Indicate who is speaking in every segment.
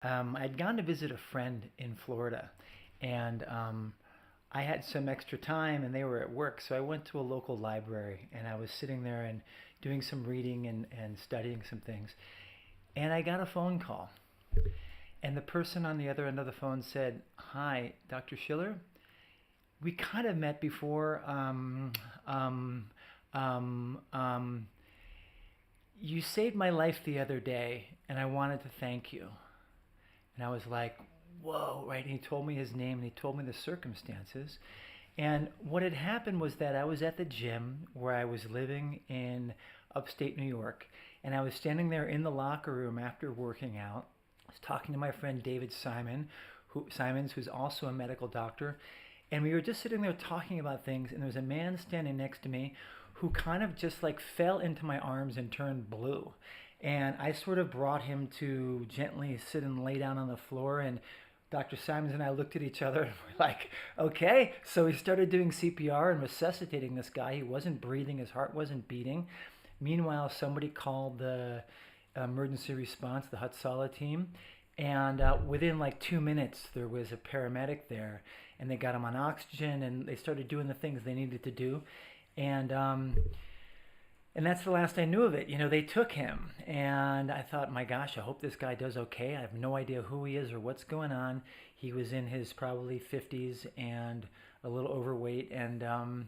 Speaker 1: I'd gone to visit a friend in Florida, and I had some extra time, and they were at work, so I went to a local library, and I was sitting there and doing some reading and studying some things, and I got a phone call, and the person on the other end of the phone said, "Hi, Dr. Schiller. We kind of met before. Um, um, um, you saved my life the other day, and I wanted to thank you." And I was like, whoa, right? And he told me his name and he told me the circumstances. And what had happened was that I was at the gym where I was living in upstate New York. And I was standing there in the locker room after working out. I was talking to my friend David Simons, who's also a medical doctor. And we were just sitting there talking about things. And there was a man standing next to me who kind of just like fell into my arms and turned blue. And I sort of brought him to gently sit and lay down on the floor. And Dr. Simons and I looked at each other and we're like, okay. So we started doing CPR and resuscitating this guy. He wasn't breathing, his heart wasn't beating. Meanwhile, somebody called the emergency response, the Hutsala team. And within like 2 minutes, there was a paramedic there. And they got him on oxygen and they started doing the things they needed to do. And and that's the last I knew of it. They took him, and I thought, my gosh, I hope this guy does okay. I have no idea who he is or what's going on. He was in his probably 50s and a little overweight, and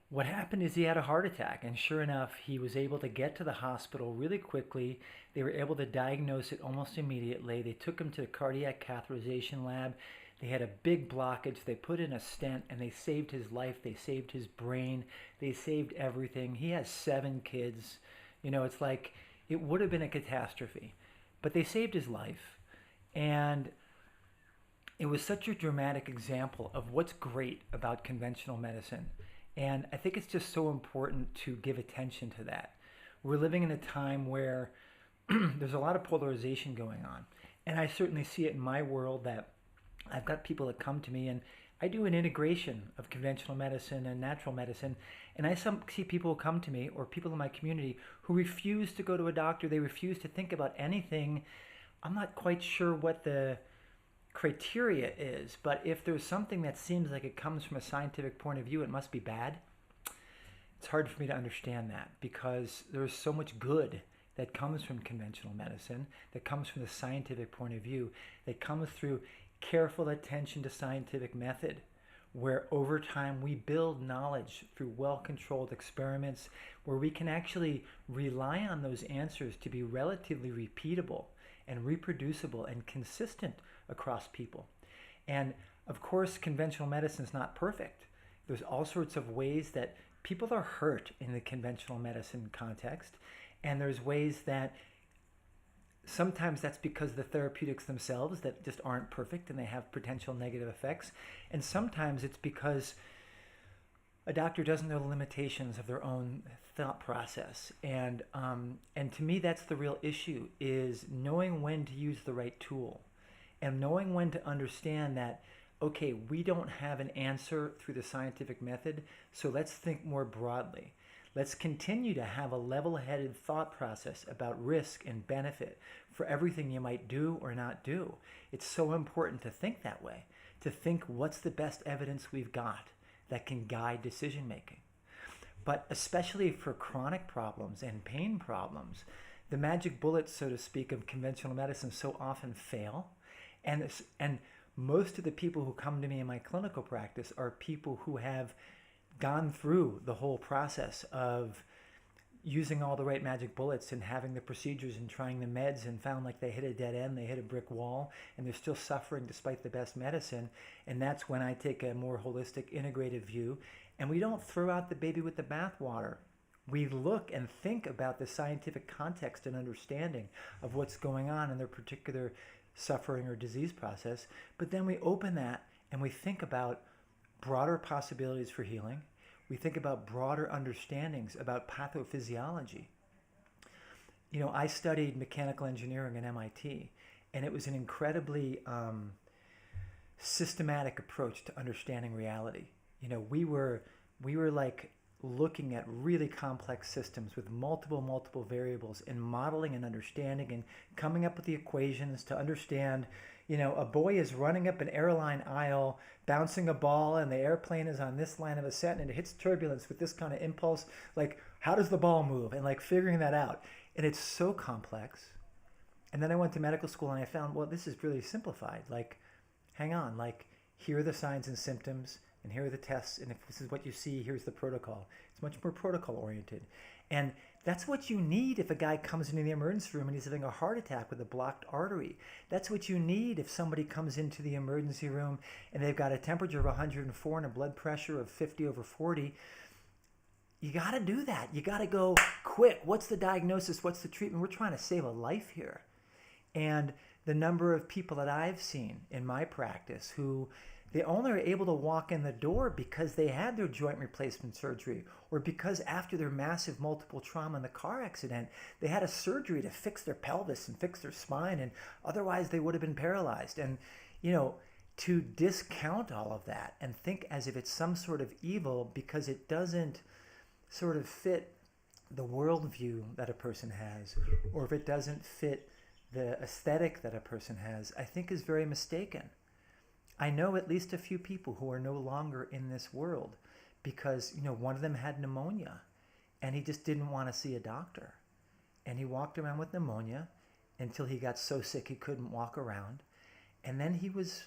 Speaker 1: what happened is he had a heart attack, and sure enough, he was able to get to the hospital really quickly. They were able to diagnose it almost immediately. They took him to the cardiac catheterization lab. They had a big blockage. They put in a stent and they saved his life. They saved his brain. They saved everything. He has 7 kids. It's like it would have been a catastrophe, but they saved his life. And it was such a dramatic example of what's great about conventional medicine. And I think it's just so important to give attention to that. We're living in a time where there's a lot of polarization going on. And I certainly see it in my world that I've got people that come to me and I do an integration of conventional medicine and natural medicine. And see people who come to me or people in my community who refuse to go to a doctor. They refuse to think about anything. I'm not quite sure what the criteria is, but if there's something that seems like it comes from a scientific point of view, it must be bad. It's hard for me to understand that because there's so much good that comes from conventional medicine, that comes from the scientific point of view, that comes through careful attention to scientific method, where over time we build knowledge through well-controlled experiments where we can actually rely on those answers to be relatively repeatable and reproducible and consistent across people. And of course, conventional medicine is not perfect. There's all sorts of ways that people are hurt in the conventional medicine context, and there's ways that sometimes that's because the therapeutics themselves that just aren't perfect and they have potential negative effects. And sometimes it's because a doctor doesn't know the limitations of their own thought process. And to me, that's the real issue, is knowing when to use the right tool and knowing when to understand that, okay, we don't have an answer through the scientific method, so let's think more broadly. Let's continue to have a level-headed thought process about risk and benefit for everything you might do or not do. It's so important to think that way, to think what's the best evidence we've got that can guide decision making. But especially for chronic problems and pain problems, the magic bullets, so to speak, of conventional medicine so often fail. And most of the people who come to me in my clinical practice are people who have gone through the whole process of using all the right magic bullets and having the procedures and trying the meds and found like they hit a dead end, they hit a brick wall, and they're still suffering despite the best medicine. And that's when I take a more holistic, integrative view. And we don't throw out the baby with the bathwater. We look and think about the scientific context and understanding of what's going on in their particular suffering or disease process. But then we open that and we think about broader possibilities for healing. We think about broader understandings about pathophysiology. I studied mechanical engineering at MIT, and it was an incredibly systematic approach to understanding reality. We were like looking at really complex systems with multiple variables and modeling and understanding and coming up with the equations to understand, a boy is running up an airline aisle, bouncing a ball, and the airplane is on this line of ascent and it hits turbulence with this kind of impulse. Like, how does the ball move? And like figuring that out. And it's so complex. And then I went to medical school and I found, well, this is really simplified. Like, hang on, like, here are the signs and symptoms, and here are the tests, and if this is what you see, here's the protocol. It's much more protocol oriented. And that's what you need if a guy comes into the emergency room and he's having a heart attack with a blocked artery. That's what you need if somebody comes into the emergency room and they've got a temperature of 104 and a blood pressure of 50/40. You got to do that. You got to go quick. What's the diagnosis? What's the treatment? We're trying to save a life here. And the number of people that I've seen in my practice who they only are able to walk in the door because they had their joint replacement surgery, or because after their massive multiple trauma in the car accident, they had a surgery to fix their pelvis and fix their spine, and otherwise they would have been paralyzed. And, to discount all of that and think as if it's some sort of evil because it doesn't sort of fit the worldview that a person has, or if it doesn't fit the aesthetic that a person has, I think is very mistaken. I know at least a few people who are no longer in this world because, one of them had pneumonia and he just didn't want to see a doctor. And he walked around with pneumonia until he got so sick he couldn't walk around. And then he was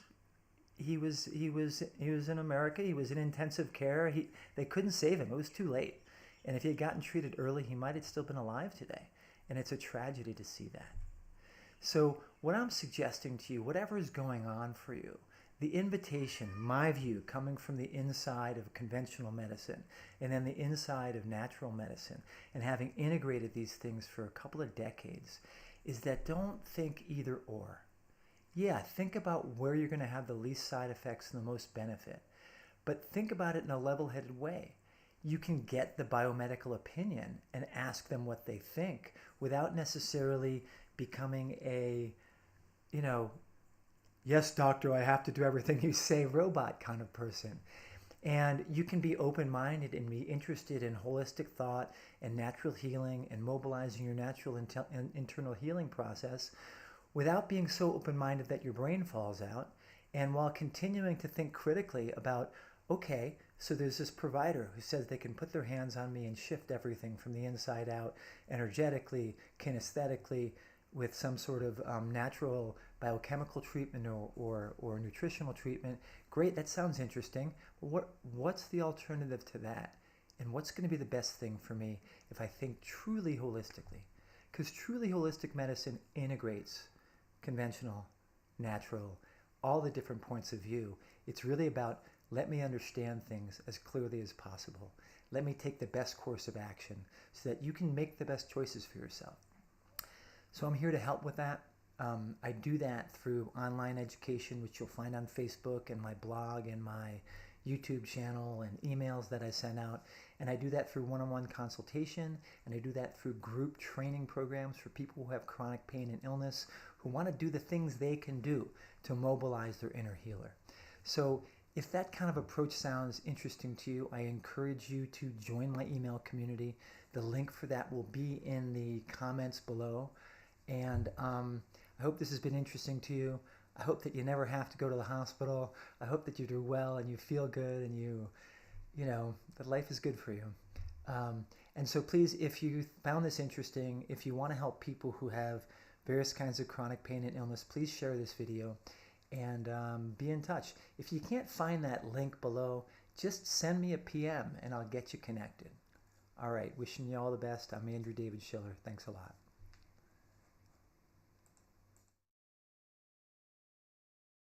Speaker 1: in America. He was in intensive care. They couldn't save him. It was too late. And if he had gotten treated early, he might have still been alive today. And it's a tragedy to see that. So what I'm suggesting to you, whatever is going on for you, the invitation, my view, coming from the inside of conventional medicine and then the inside of natural medicine, and having integrated these things for a couple of decades, is that don't think either or. Yeah, think about where you're going to have the least side effects and the most benefit, but think about it in a level-headed way. You can get the biomedical opinion and ask them what they think without necessarily becoming a, yes, doctor, I have to do everything you say, robot kind of person. And you can be open-minded and be interested in holistic thought and natural healing and mobilizing your natural internal healing process without being so open-minded that your brain falls out, and while continuing to think critically about, okay, so there's this provider who says they can put their hands on me and shift everything from the inside out energetically, kinesthetically, with some sort of natural biochemical treatment or nutritional treatment. Great, that sounds interesting. But what's the alternative to that? And what's going to be the best thing for me if I think truly holistically? Because truly holistic medicine integrates conventional, natural, all the different points of view. It's really about, let me understand things as clearly as possible. Let me take the best course of action so that you can make the best choices for yourself. So I'm here to help with that. I do that through online education, which you'll find on Facebook and my blog and my YouTube channel and emails that I send out. And I do that through one-on-one consultation, and I do that through group training programs for people who have chronic pain and illness, who want to do the things they can do to mobilize their inner healer. So if that kind of approach sounds interesting to you, I encourage you to join my email community. The link for that will be in the comments below. And I hope this has been interesting to you. I hope that you never have to go to the hospital. I hope that you do well and you feel good and that life is good for you. And so please, if you found this interesting, if you want to help people who have various kinds of chronic pain and illness, please share this video and be in touch. If you can't find that link below, just send me a PM and I'll get you connected. All right, wishing you all the best. I'm Andrew David Schiller. Thanks a lot.